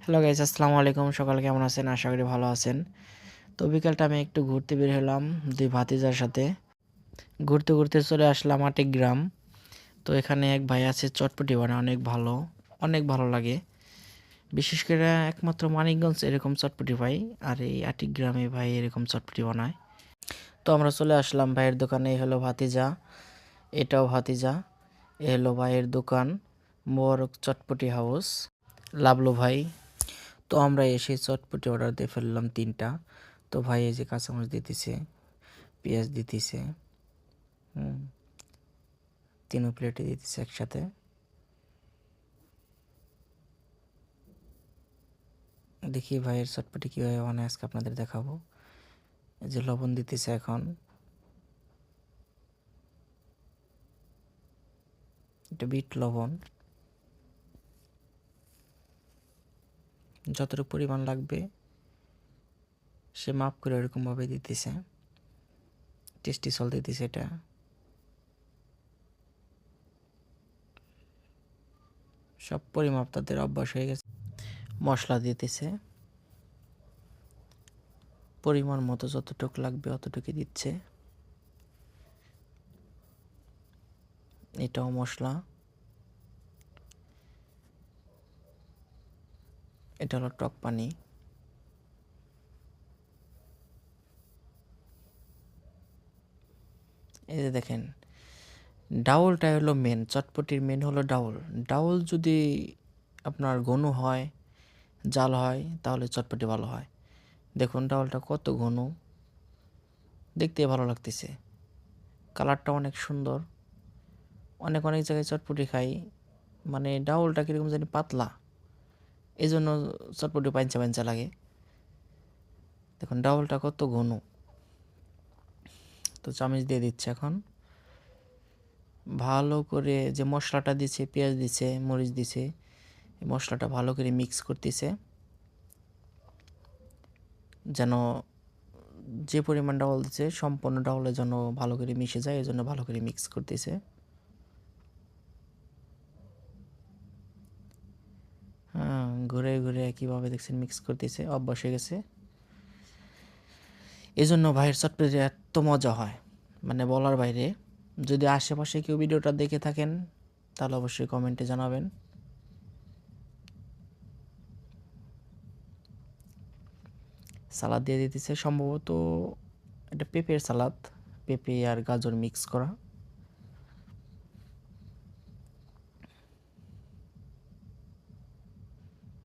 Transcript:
Hello guys, আসসালামু আলাইকুম। সকালে কেমন আছেন? আশা করি ভালো আছেন। তো বিকালটা আমি একটু ঘুরতে বের হলাম ২ ভাতিজার সাথে। ঘুরতে চলে আসলাম আটিক গ্রাম। তো এখানে এক ভাই আছে চটপটি বানায় অনেক ভালো লাগে। বিশেষ করে একমাত্র মানিকগঞ্জ এরকম চটপটি পাই। আর এই আটিক গ্রামে ভাই এরকম চটপটি বানায়। তো আমরা চলে আসলাম ভাইয়ের দোকানে। এই হলো ভাতিজা, এটাও ভাতিজা। এ হলো ভাইয়ের দোকান মোবারক চটপটি হাউস, লাবলু ভাই। তো আমরা এসে চটপটি অর্ডার দিয়ে ফেললাম ৩টা। তো ভাই এই যে কাঁচামরিচ দিতেছে, পেঁয়াজ দিতেছে, ৩ প্লেটে দিতেছে একসাথে। দেখি ভাইয়ের চটপটি কীভাবে বানায় আজকে আপনাদের দেখাবো। এই যে লবণ দিতেছে এখন, এটা বিট লবণ। যতটুকু পরিমাণ লাগবে সে মাপ করে এরকমভাবে দিতেছে। টেস্টি সল্ট দিতেছে এটা। সব পরিমাপ তাদের অভ্যাস হয়ে গেছে। মশলা দিতেছে পরিমাণ মতো, যতটুকু লাগবে অতটুকু দিচ্ছে। এটাও মশলা। এটা হলো টক পানি। এই যে দেখেন, ডাউলটাই হলো মেন। চটপটির মেন হলো ডাউল। ডাউল যদি আপনার ঘন হয়, জাল হয়, তাহলে চটপটি ভালো হয়। দেখুন ডাউলটা কত ঘন, দেখতে ভালো লাগতেছে। কালারটা অনেক সুন্দর। অনেক জায়গায় চটপটি খাই, মানে ডাউলটা কীরকম জানি পাতলা, এই জন্য চটপটি পাঞ্চা লাগে। দেখুন ডাউলটা কত ঘন। তো চামচ দিয়ে দিচ্ছে এখন। ভালো করে যে মশলাটা দিছে, পেঁয়াজ দিছে, মরিচ দিছে, এই মশলাটা ভালো করে মিক্স করতেছে, যেন যে পরিমাণ ডাউল দিচ্ছে সম্পূর্ণ ডাউলে যেন ভালো করে মিশে যায়, এই জন্য ভালো করে মিক্স করতেছে। হ্যাঁ, ঘুরে কীভাবে দেখছেন মিক্স করতেছে, অভ্যাস হয়ে গেছে। এই জন্য ভাইয়ের চটপটি এত মজা হয়, মানে বলার বাইরে। যদি আশেপাশে কেউ ভিডিওটা দেখে থাকেন তাহলে অবশ্যই কমেন্টে জানাবেন। সালাদ দিয়ে দিতেছে, সম্ভবত এটা পেঁপের সালাদ, পেঁপে আর গাজর মিক্স করা।